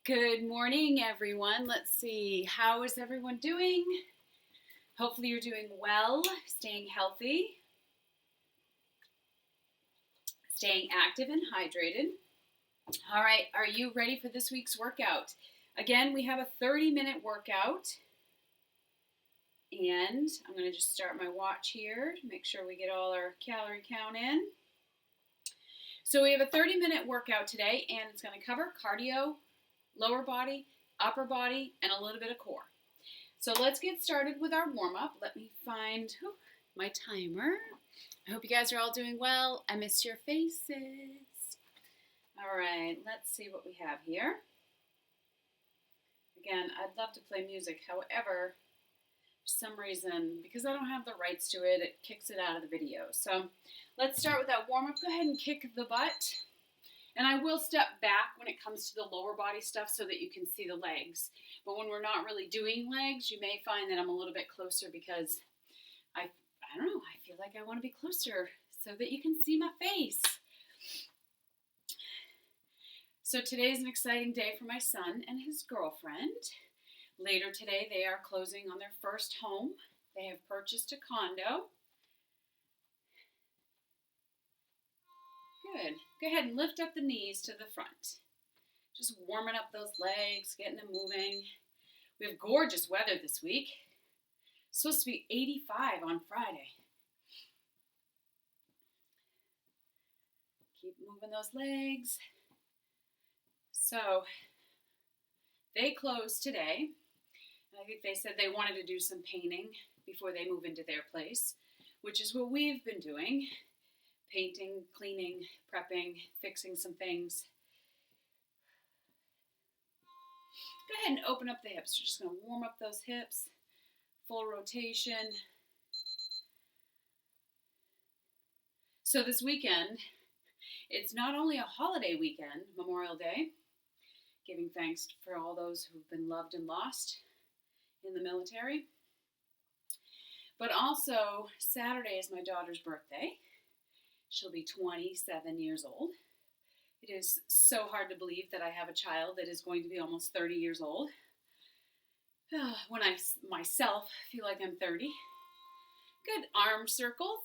Good morning, everyone. Let's see, how is everyone doing? Hopefully you're doing well, staying healthy, staying active and hydrated. All right, are you ready for this week's workout? Again, we have a 30-minute workout, and I'm going to just start my watch here to make sure we get all our calorie count in. So we have a 30-minute workout today, and it's going to cover cardio, lower body, upper body, and a little bit of core. So let's get started with our warm-up. Let me find my timer. I hope you guys are all doing well. I miss your faces. All right, let's see what we have here. Again, I'd love to play music. However, for some reason, because I don't have the rights to it, it kicks it out of the video. So let's start with that warm-up. Go ahead and kick the butt. And I will step back when it comes to the lower body stuff so that you can see the legs. But when we're not really doing legs, you may find that I'm a little bit closer because I don't know, I feel like I want to be closer so that you can see my face. So today's an exciting day for my son and his girlfriend. Later today, they are closing on their first home. They have purchased a condo. Good. Go ahead and lift up the knees to the front. Just warming up those legs, getting them moving. We have gorgeous weather this week. It's supposed to be 85 on Friday. Keep moving those legs. So, they closed today. I think they said they wanted to do some painting before they move into their place, which is what we've been doing. Painting, cleaning, prepping, fixing some things. Go ahead and open up the hips. We're just going to warm up those hips. Full rotation. So this weekend, it's not only a holiday weekend, Memorial Day, giving thanks for all those who've been loved and lost in the military, but also Saturday is my daughter's birthday. She'll be 27 years old. It is so hard to believe that I have a child that is going to be almost 30 years old. When I myself feel like I'm 30. Good, arm circles.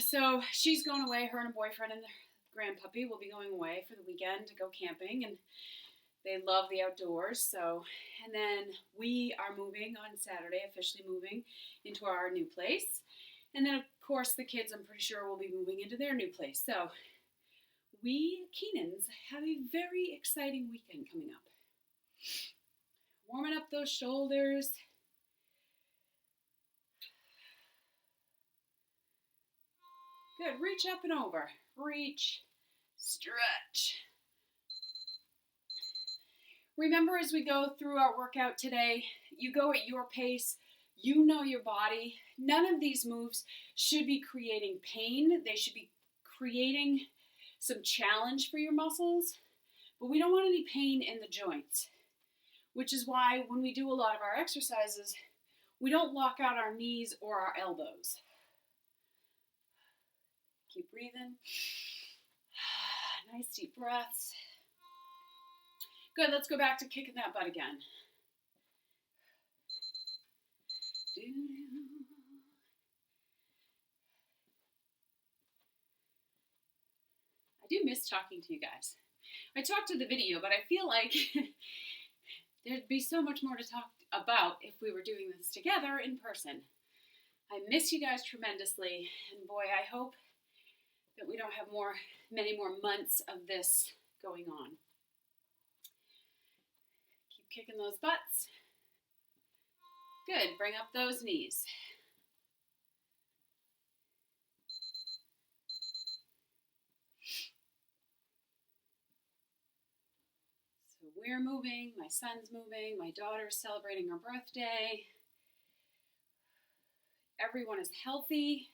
So she's going away, her and a boyfriend and the grandpuppy will be going away for the weekend to go camping, and they love the outdoors. So, and then we are moving on Saturday, officially moving into our new place. And then, of course, the kids, I'm pretty sure, will be moving into their new place. So, we Keenans have a very exciting weekend coming up. Warming up those shoulders. Good. Reach up and over. Reach. Stretch. Remember, as we go through our workout today, you go at your pace. You know your body. None of these moves should be creating pain. They should be creating some challenge for your muscles. But we don't want any pain in the joints, which is why when we do a lot of our exercises, we don't lock out our knees or our elbows. Keep breathing. Nice deep breaths. Good, let's go back to kicking that butt again. I do miss talking to you guys. I talked to the video, but I feel like there'd be so much more to talk about if we were doing this together in person. I miss you guys tremendously, and boy, I hope that we don't have many more months of this going on. Keep kicking those butts. Good, bring up those knees. So we're moving, my son's moving, my daughter's celebrating her birthday. Everyone is healthy.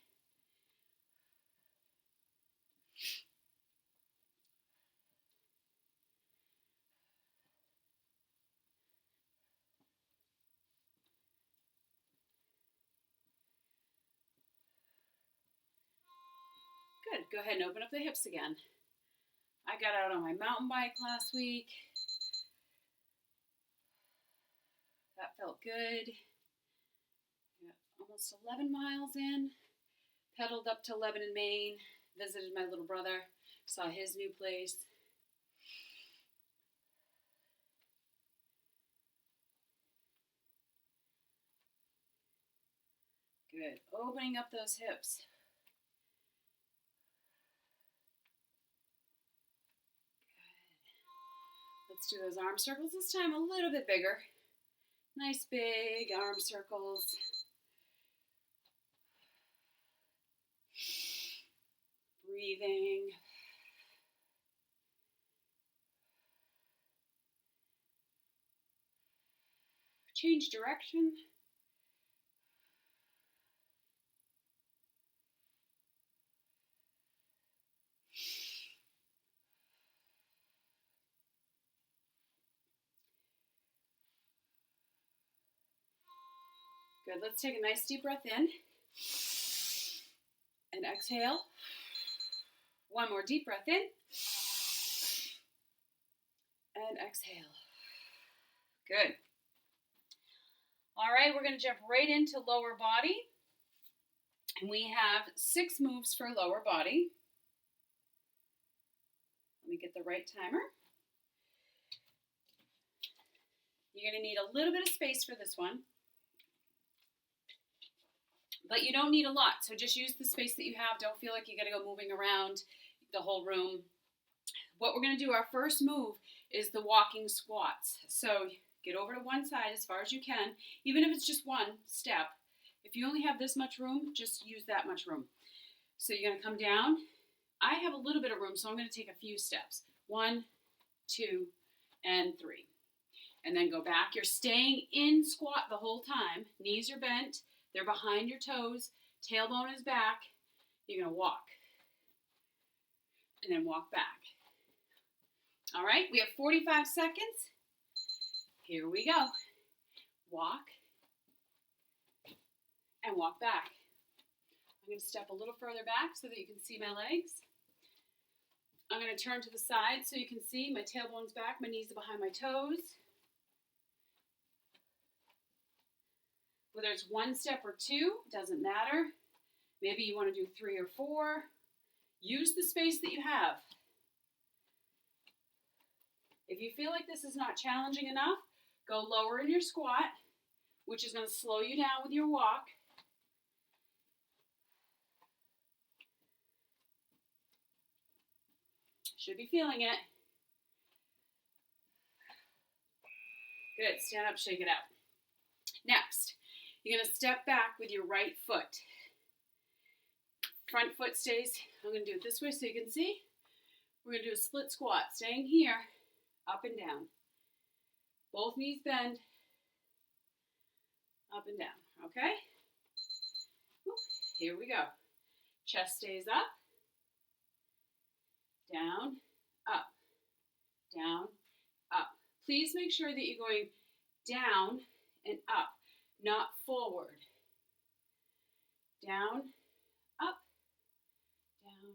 Good. Go ahead and open up the hips again. I got out on my mountain bike last week. That felt good. Got almost 11 miles in. Pedaled up to Lebanon, Maine. Visited my little brother. Saw his new place. Good. Opening up those hips. Good. Let's do those arm circles. This time a little bit bigger. Nice big arm circles. Breathing. Change direction. Good. Let's take a nice deep breath in. And exhale. One more deep breath in. And exhale. Good. All right, we're going to jump right into lower body. And we have 6 moves for lower body. Let me get the right timer. You're going to need a little bit of space for this one. But you don't need a lot, so just use the space that you have. Don't feel like you got to go moving around the whole room. What we're going to do, our first move, is the walking squats. So get over to one side as far as you can, even if it's just one step. If you only have this much room, just use that much room. So you're going to come down. I have a little bit of room, so I'm going to take a few steps. 1, 2, and 3. And then go back. You're staying in squat the whole time. Knees are bent. They're behind your toes. Tailbone is back. You're going to walk. And then walk back. All right, we have 45 seconds. Here we go. Walk. And walk back. I'm going to step a little further back so that you can see my legs. I'm going to turn to the side so you can see my tailbone's back, my knees are behind my toes. Whether it's 1 step or 2, doesn't matter. Maybe you want to do 3 or 4. Use the space that you have. If you feel like this is not challenging enough, go lower in your squat, which is going to slow you down with your walk. Should be feeling it. Good. Stand up, shake it out. Next, you're going to step back with your right foot. Front foot stays. I'm going to do it this way so you can see. We're going to do a split squat, staying here, up and down. Both knees bend, up and down, okay? Here we go. Chest stays up, down, up, down, up. Please make sure that you're going down and up, not forward. Down, up, down.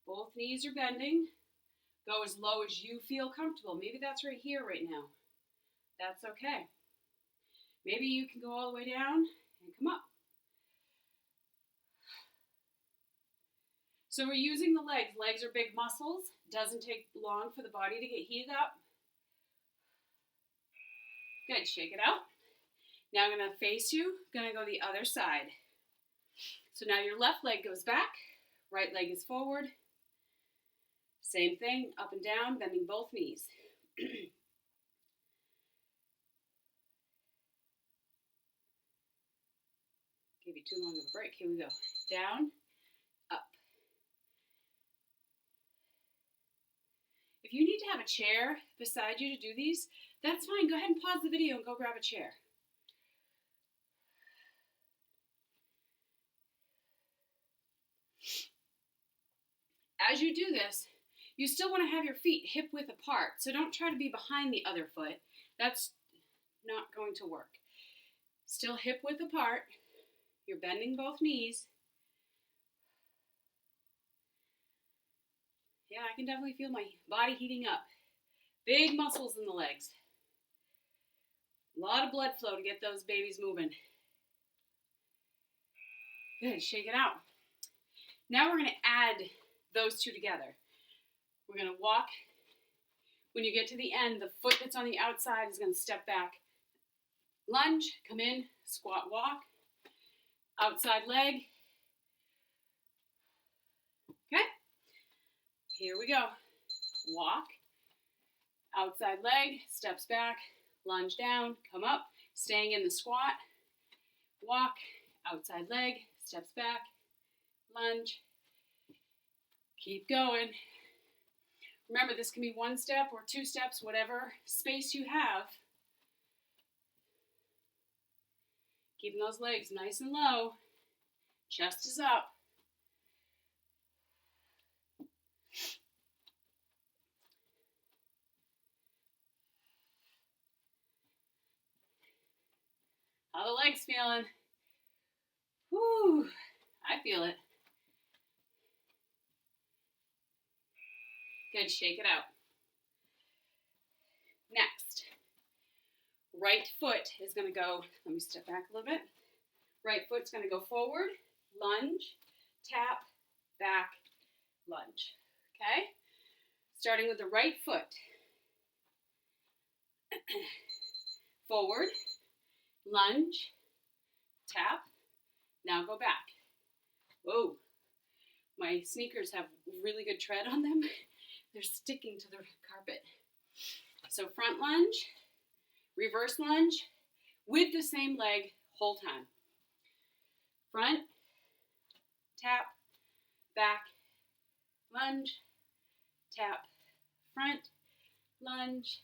Both knees are bending. Go as low as you feel comfortable. Maybe that's right here, right now. That's okay. Maybe you can go all the way down and come up. So we're using the legs. Legs are big muscles. Doesn't take long for the body to get heated up. Good, shake it out. Now I'm going to face you. Going to go the other side. So now your left leg goes back. Right leg is forward. Same thing, up and down, bending both knees. Gave you too long of a break. Here we go. Down, up. If you need to have a chair beside you to do these, that's fine. Go ahead and pause the video and go grab a chair. As you do this, you still want to have your feet hip width apart. So don't try to be behind the other foot. That's not going to work. Still hip width apart. You're bending both knees. Yeah, I can definitely feel my body heating up. Big muscles in the legs. A lot of blood flow to get those babies moving. Good, shake it out. Now we're gonna add those two together. We're gonna walk. When you get to the end, the foot that's on the outside is gonna step back. Lunge, come in, squat, walk. Outside leg. Okay, here we go. Walk, outside leg, steps back, lunge down, come up, staying in the squat. Walk, outside leg, steps back, lunge. Keep going. Remember, this can be one step or two steps, whatever space you have. Keeping those legs nice and low. Chest is up. How the legs feeling? Whew, I feel it. Good, shake it out. Next, right foot is gonna go, let me step back a little bit. Right foot's gonna go forward, lunge, tap, back, lunge, okay? Starting with the right foot. Forward, lunge, tap, now go back. Whoa, my sneakers have really good tread on them. They're sticking to the carpet. So front lunge, reverse lunge, with the same leg whole time. Front, tap, back, lunge, tap, front, lunge.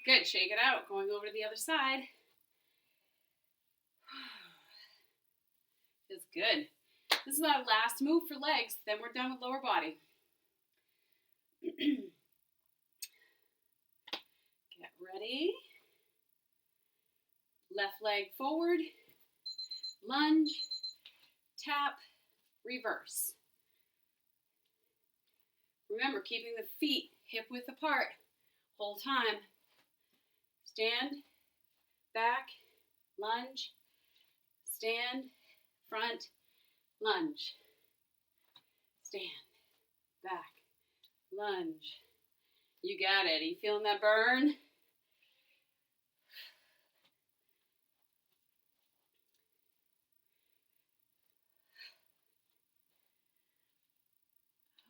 Good, shake it out, going over to the other side. Feels good. This is our last move for legs, then we're done with lower body. Get ready. Left leg forward, lunge, tap, reverse. Remember, keeping the feet hip width apart whole time. Stand, back, lunge, stand, front, lunge, stand, back, lunge. You got it. Are you feeling that burn?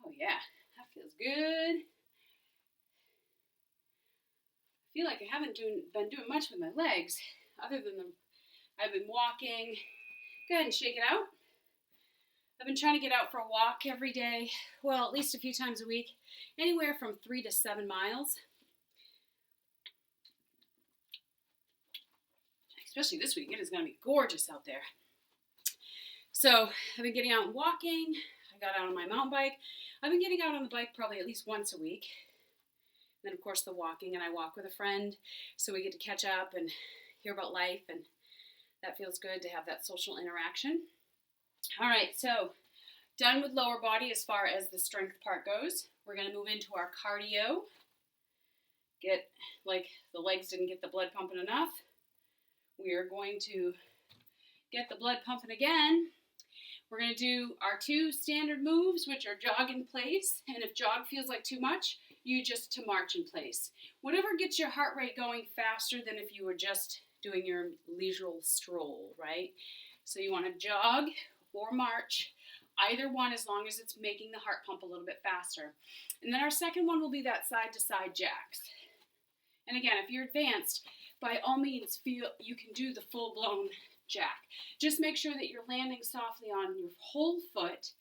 Oh yeah, that feels good. I feel like I haven't been doing much with my legs other than I've been walking. Go ahead and shake it out. I've been trying to get out for a walk every day, well, at least a few times a week, anywhere from 3 to 7 miles. Especially this week, it is going to be gorgeous out there. So I've been getting out and walking. I got out on my mountain bike. I've been getting out on the bike probably at least once a week. And then, of course, the walking, and I walk with a friend, so we get to catch up and hear about life, and that feels good to have that social interaction. All right, so done with lower body as far as the strength part goes. We're going to move into our cardio. Get, like the legs didn't get the blood pumping enough. We are going to get the blood pumping again. We're going to do our 2 standard moves, which are jog in place, and if jog feels like too much, you just to march in place. Whatever gets your heart rate going faster than if you were just doing your leisurely stroll, right? So you want to jog or march, either one, as long as it's making the heart pump a little bit faster. And then our second one will be that side-to-side jacks. And again, if you're advanced, by all means, feel you can do the full-blown jack. Just make sure that you're landing softly on your whole foot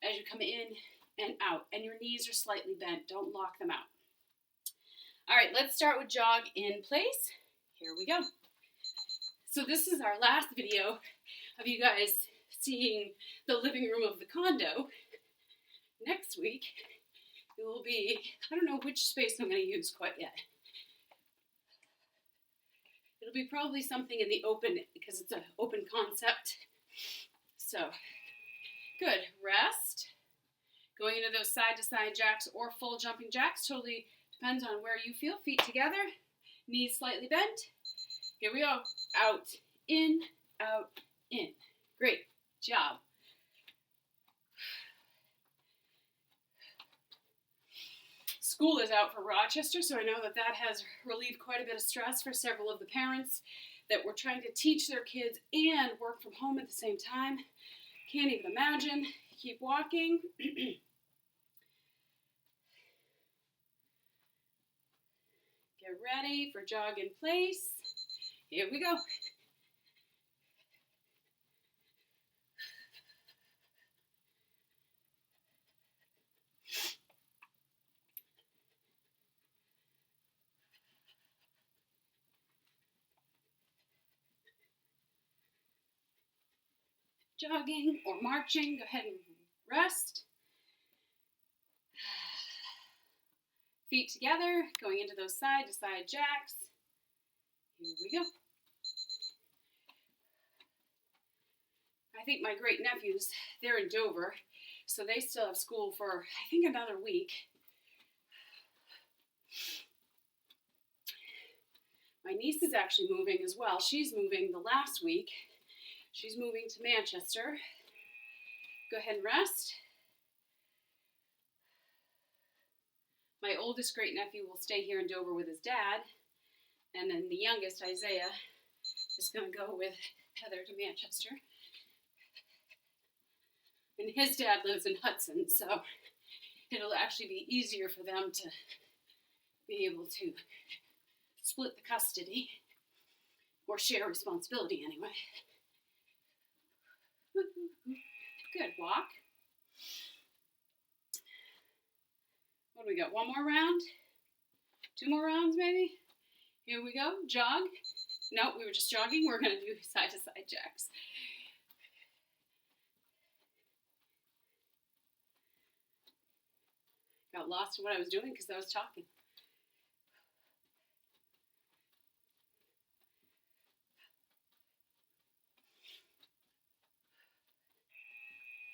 as you come in and out, and your knees are slightly bent. Don't lock them out. All right, let's start with jog in place. Here we go. So this is our last video of you guys seeing the living room of the condo. Next week, it will be, I don't know which space I'm going to use quite yet. It'll be probably something in the open because it's an open concept. So, good. Rest. Going into those side-to-side jacks or full jumping jacks. Totally depends on where you feel. Feet together. Knees slightly bent. Here we go. Out, in, out, in. Great job. School is out for Rochester, so I know that that has relieved quite a bit of stress for several of the parents that were trying to teach their kids and work from home at the same time. Can't even imagine. Keep walking. Get ready for jog in place. Here we go. Jogging or marching, go ahead and rest. Feet together, going into those side-to-side jacks. Here we go. I think my great nephews, they're in Dover, so they still have school for, I think, another week. My niece is actually moving as well. She's moving the last week. She's moving to Manchester. Go ahead and rest. My oldest great nephew will stay here in Dover with his dad. And then the youngest, Isaiah, is going to go with Heather to Manchester. And his dad lives in Hudson, so it'll actually be easier for them to be able to split the custody, or share responsibility anyway. Good, walk. What do we got, one more round? 2 more rounds maybe? Here we go, jog. No, we were just jogging. We're gonna do side-to-side jacks. Got lost in what I was doing because I was talking.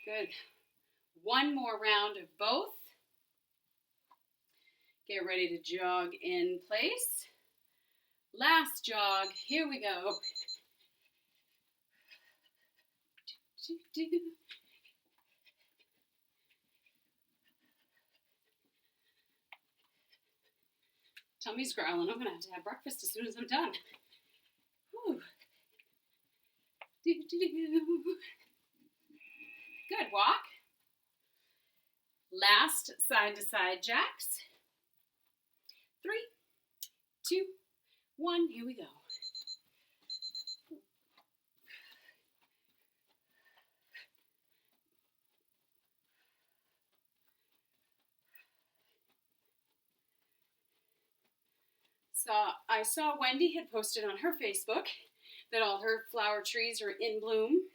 Good. One more round of both. Get ready to jog in place. Last jog. Here we go. Tummy's growling. I'm going to have breakfast as soon as I'm done. Whew. Good, walk. Last side-to-side jacks. 3, 2, 1, here we go. So I saw Wendy had posted on her Facebook that all her flower trees are in bloom.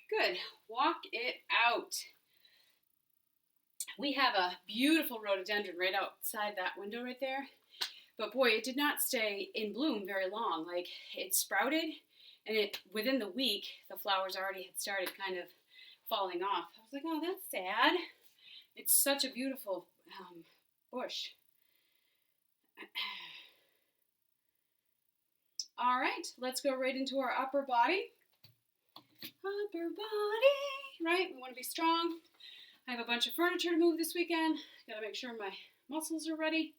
Good. Walk it out. We have a beautiful rhododendron right outside that window right there. But boy, it did not stay in bloom very long. Like, it sprouted, and within the week, the flowers already had started kind of falling off. I was like, oh, that's sad. It's such a beautiful bush. All right, let's go right into our upper body. Upper body, right? We want to be strong. I have a bunch of furniture to move this weekend. Got to make sure my muscles are ready.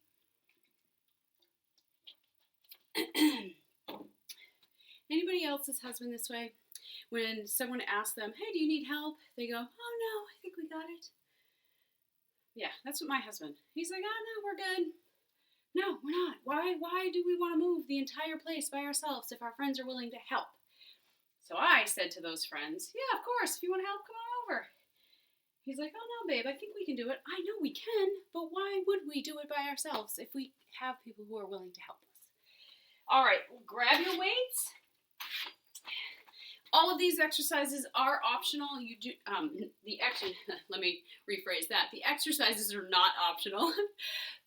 Anybody else's husband this way? When someone asks them, hey, do you need help? They go, oh, no, I think we got it. Yeah, that's what my husband. He's like, oh, no, we're good. No, we're not. Why do we want to move the entire place by ourselves if our friends are willing to help? So I said to those friends, yeah, of course, if you want to help, come on over. He's like, oh, no, babe, I think we can do it. I know we can, but why would we do it by ourselves if we have people who are willing to help us? All right, grab your weights. All of these exercises are optional. You do let me rephrase that. The exercises are not optional.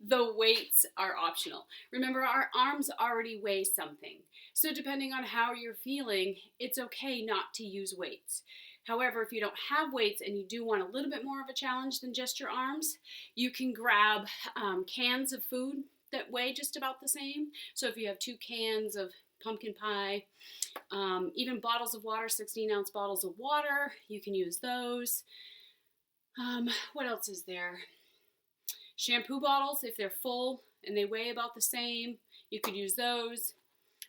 The weights are optional. Remember, our arms already weigh something. So depending on how you're feeling, it's okay not to use weights. However, if you don't have weights and you do want a little bit more of a challenge than just your arms, you can grab cans of food that weigh just about the same. So if you have 2 cans of pumpkin pie, even bottles of water, 16-ounce bottles of water, you can use those. What else is there? Shampoo bottles, if they're full and they weigh about the same, you could use those.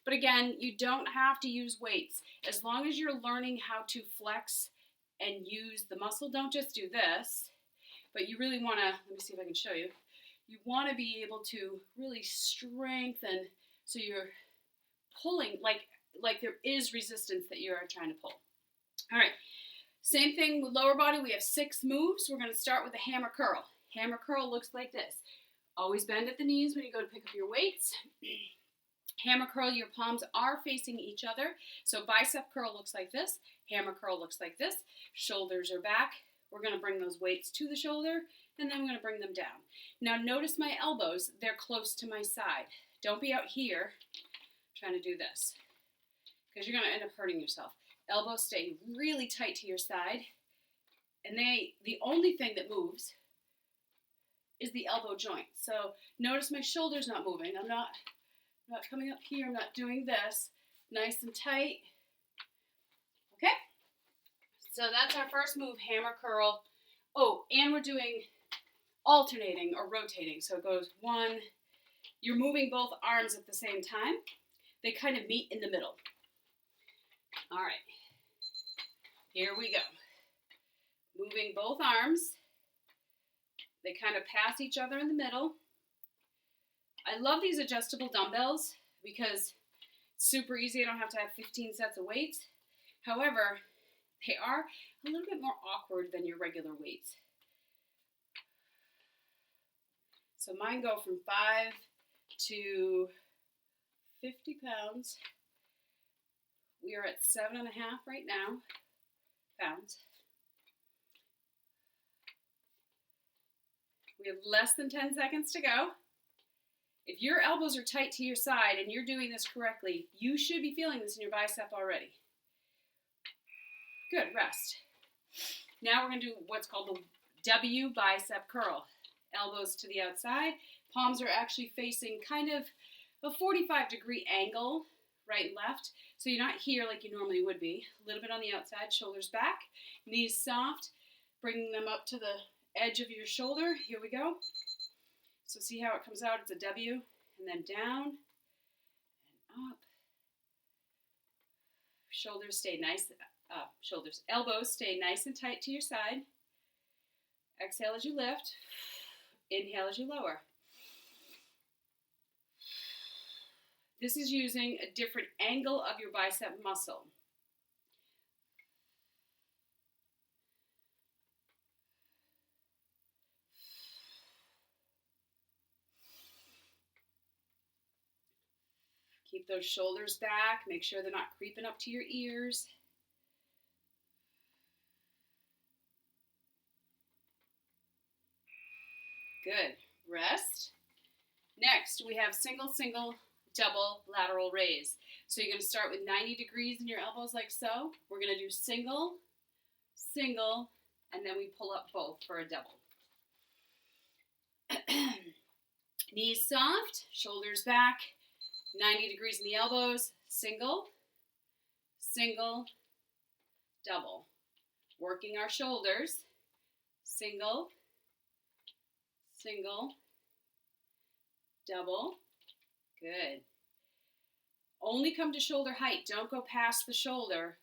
But again, you don't have to use weights. As long as you're learning how to flex and use the muscle, don't just do this, but you really want to, let me see if I can show you. You want to be able to really strengthen so you're pulling, like there is resistance that you are trying to pull. All right, same thing with lower body. We have 6 moves. We're going to start with the hammer curl. Hammer curl looks like this. Always bend at the knees when you go to pick up your weights. Hammer curl, your palms are facing each other. So bicep curl looks like this. Hammer curl looks like this. Shoulders are back. We're going to bring those weights to the shoulder, and then we're going to bring them down. Now notice my elbows. They're close to my side. Don't be out here trying to do this, because you're going to end up hurting yourself. Elbows stay really tight to your side, and the only thing that moves is the elbow joint. So notice my shoulder's not moving. I'm not coming up here. I'm not doing this. Nice and tight. Okay? So that's our first move, hammer curl. Oh, and we're doing alternating or rotating. So it goes 1. You're moving both arms at the same time. They kind of meet in the middle. All right. Here we go. Moving both arms. They kind of pass each other in the middle. I love these adjustable dumbbells because it's super easy. I don't have to have 15 sets of weights. However, they are a little bit more awkward than your regular weights. So mine go from 5 to 50 pounds. We are at 7.5 right now, pounds. We have less than 10 seconds to go. If your elbows are tight to your side and you're doing this correctly, you should be feeling this in your bicep already. Good, rest. Now we're going to do what's called the W bicep curl. Elbows to the outside. Palms are actually facing kind of a 45-degree angle, right and left. So you're not here like you normally would be. A little bit on the outside, shoulders back, knees soft, bringing them up to the edge of your shoulder. Here we go. So see how it comes out? It's a W, and then down and up. Shoulders stay nice. Elbows stay nice and tight to your side. Exhale as you lift. Inhale as you lower. This is using a different angle of your bicep muscle. Keep those shoulders back. Make sure they're not creeping up to your ears. Good. Rest. Next, we have single, single, double, lateral raise. So you're going to start with 90 degrees in your elbows like so. We're going to do single, single, and then we pull up both for a double. Knees soft, shoulders back, 90 degrees in the elbows, single, single, double. Working our shoulders, single, single, double. Good. Only come to shoulder height. Don't go past the shoulder.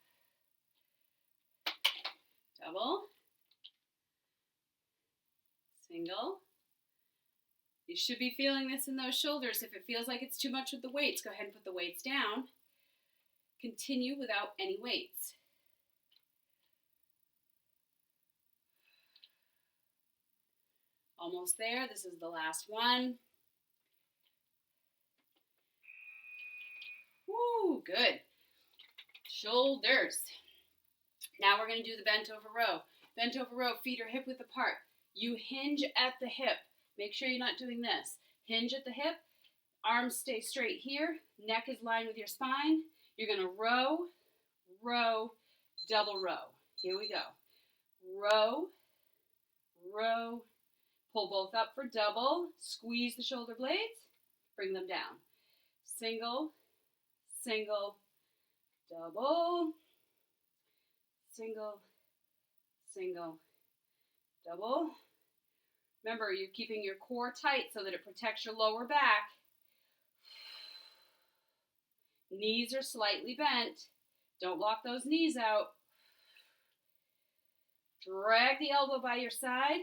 Double, single. You should be feeling this in those shoulders. If it feels like it's too much with the weights, go ahead and put the weights down. Continue without any weights. Almost there. This is the last one. Woo, good. Shoulders. Now we're going to do the bent over row. Bent over row, feet are hip width apart. You hinge at the hip. Make sure you're not doing this. Hinge at the hip. Arms stay straight here. Neck is lined with your spine. You're going to row, row, double row. Here we go. Row, row. Pull both up for double. Squeeze the shoulder blades. Bring them down. Single, single, double, single, single, double. Remember, you're keeping your core tight so that it protects your lower back. Knees are slightly bent. Don't lock those knees out. Drag the elbow by your side.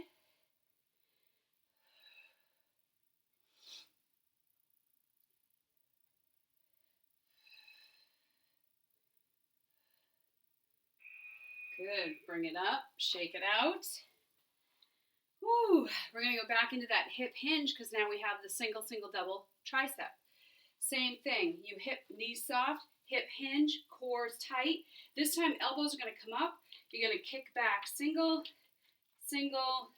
Good. Bring it up. Shake it out. Woo. We're going to go back into that hip hinge because now we have the single, single, double tricep. Same thing. You hip, knees soft, hip hinge, core's tight. This time elbows are going to come up. You're going to kick back. Single, single,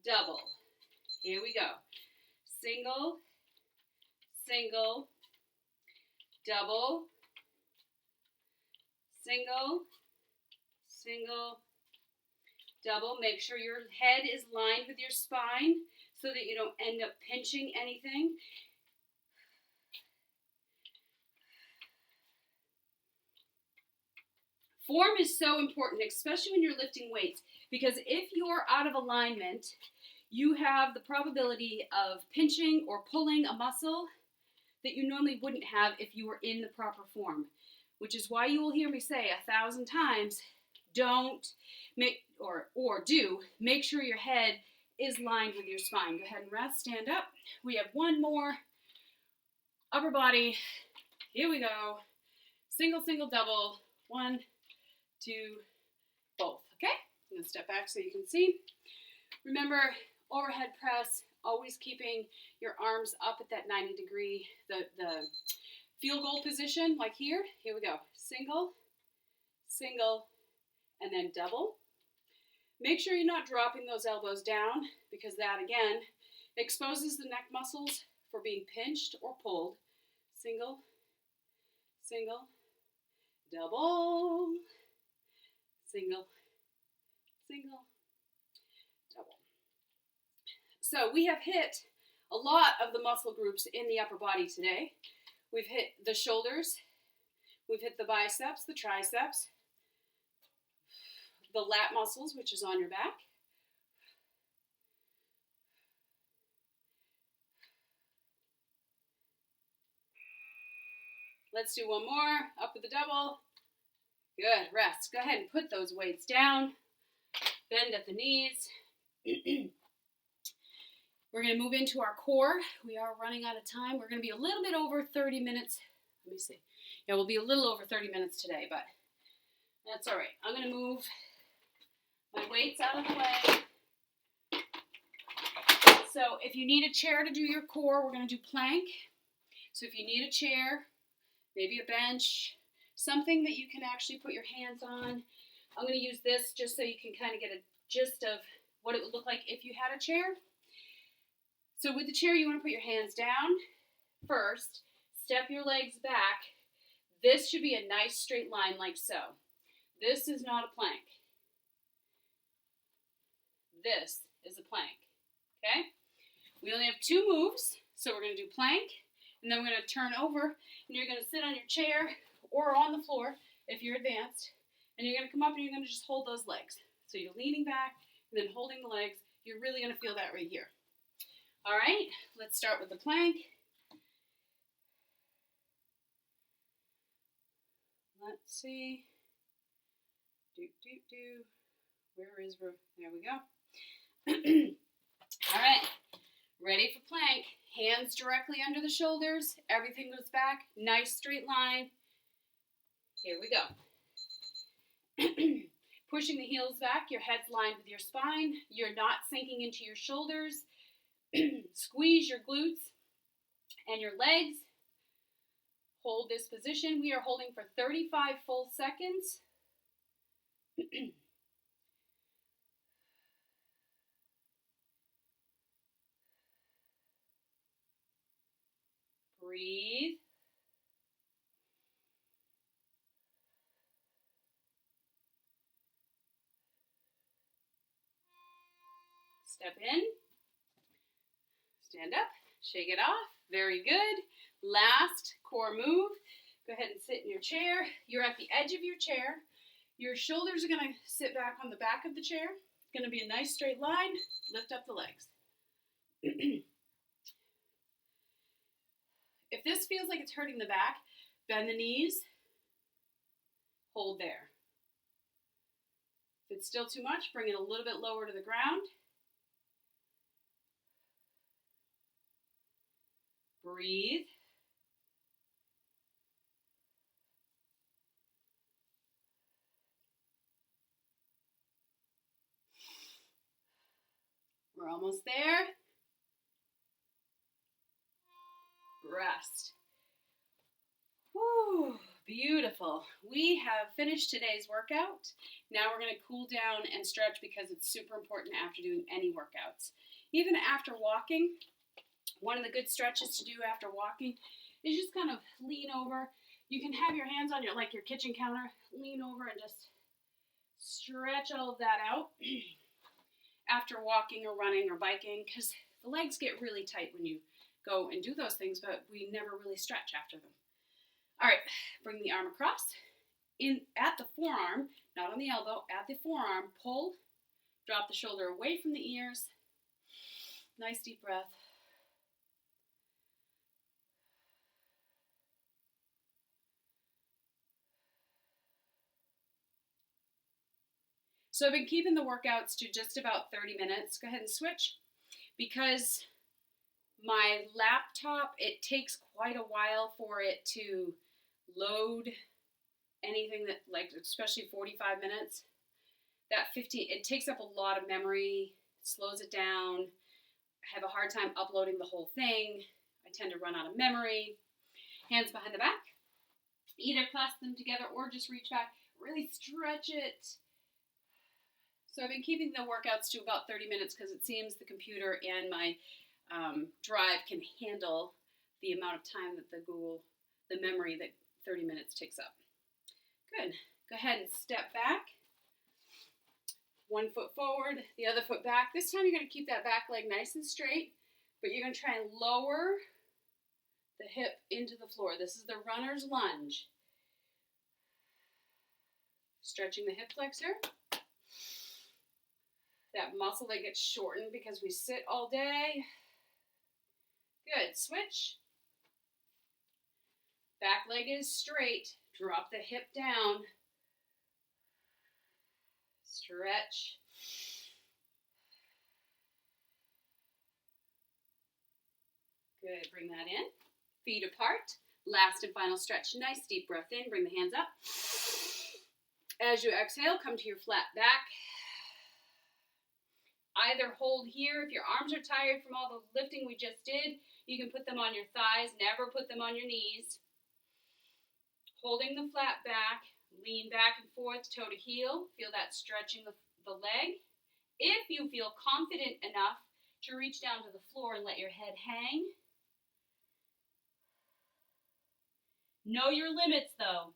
double. Here we go. Single, single, double, single, single, double. Make sure your head is lined with your spine so that you don't end up pinching anything. Form is so important, especially when you're lifting weights, because if you're out of alignment, you have the probability of pinching or pulling a muscle that you normally wouldn't have if you were in the proper form, which is why you will hear me say 1,000 times, don't make, or do, make sure your head is lined with your spine. Go ahead and rest, stand up. We have one more. Upper body, here we go. Single, single, double, 1, 2, both, okay? I'm gonna step back so you can see. Remember, overhead press, always keeping your arms up at that 90 degree, the field goal position, like here. Here we go. Single, single, and then double. Make sure you're not dropping those elbows down because that, again, exposes the neck muscles for being pinched or pulled. Single, single, double, single, single, double. So we have hit a lot of the muscle groups in the upper body today. We've hit the shoulders, we've hit the biceps, the triceps, the lat muscles, which is on your back. Let's do one more, up with the double. Good, rest. Go ahead and put those weights down. Bend at the knees. We're going to move into our core. We are running out of time. We're going to be a little bit over 30 minutes. Let me see. Yeah, we'll be a little over 30 minutes today, but that's all right. I'm going to move my weights out of the way. So if you need a chair to do your core, we're going to do plank. So if you need a chair, maybe a bench, something that you can actually put your hands on. I'm going to use this just so you can kind of get a gist of what it would look like if you had a chair. So with the chair, you want to put your hands down first, step your legs back. This should be a nice straight line like so. This is not a plank. This is a plank, okay? We only have 2 moves, so we're going to do plank, and then we're going to turn over, and you're going to sit on your chair or on the floor if you're advanced, and you're going to come up and you're going to just hold those legs. So you're leaning back and then holding the legs. You're really going to feel that right here. All right, let's start with the plank. Let's see. Where is, there we go. All right, ready for plank. Hands directly under the shoulders. Everything goes back. Nice straight line. Here we go. Pushing the heels back. Your head's lined with your spine. You're not sinking into your shoulders. Squeeze your glutes and your legs. Hold this position. We are holding for 35 full seconds. Breathe. Step in. Stand up. Shake it off. Very good. Last core move. Go ahead and sit in your chair. You're at the edge of your chair. Your shoulders are going to sit back on the back of the chair. It's going to be a nice straight line. Lift up the legs. If this feels like it's hurting the back, bend the knees. Hold there. If it's still too much, bring it a little bit lower to the ground. Breathe. We're almost there. Rest. Woo, beautiful. We have finished today's workout. Now we're going to cool down and stretch because it's super important after doing any workouts. Even after walking, one of the good stretches to do after walking is just kind of lean over. You can have your hands on your kitchen counter, lean over and just stretch all of that out after walking or running or biking, because the legs get really tight when you go and do those things, but we never really stretch after them. All right, bring the arm across. In at the forearm, not on the elbow, at the forearm, pull, drop the shoulder away from the ears. Nice deep breath. So I've been keeping the workouts to just about 30 minutes. Go ahead and switch. Because my laptop, it takes quite a while for it to load anything that, especially 45 minutes. It takes up a lot of memory, slows it down. I have a hard time uploading the whole thing. I tend to run out of memory. Hands behind the back. Either clasp them together or just reach back. Really stretch it. So I've been keeping the workouts to about 30 minutes because it seems the computer and my drive can handle the amount of time that the memory that 30 minutes takes up. Good. Go ahead and step back. One foot forward, the other foot back. This time you're going to keep that back leg nice and straight, but you're going to try and lower the hip into the floor. This is the runner's lunge. Stretching the hip flexor. That muscle that gets shortened because we sit all day. Good. Switch. Back leg is straight. Drop the hip down. Stretch. Good. Bring that in. Feet apart. Last and final stretch. Nice deep breath in. Bring the hands up. As you exhale, come to your flat back. Either hold here. If your arms are tired from all the lifting we just did, you can put them on your thighs. Never put them on your knees. Holding the flat back. Lean back and forth, toe to heel. Feel that stretching the leg. If you feel confident enough to reach down to the floor and let your head hang. Know your limits though.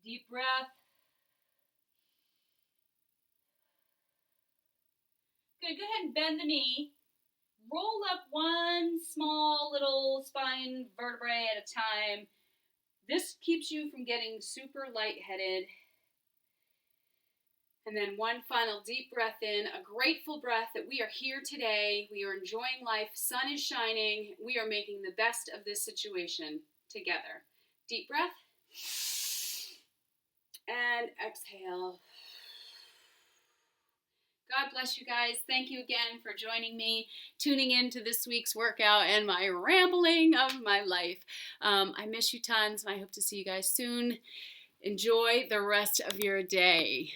Deep breath. Good. Go ahead and bend the knee. Roll up one small little spine vertebrae at a time. This keeps you from getting super lightheaded. And then one final deep breath in, a grateful breath that we are here today. We are enjoying life. Sun is shining. We are making the best of this situation together. Deep breath. And exhale. God bless you guys. Thank you again for joining me, tuning in to this week's workout and my rambling of my life. I miss you tons, and I hope to see you guys soon. Enjoy the rest of your day.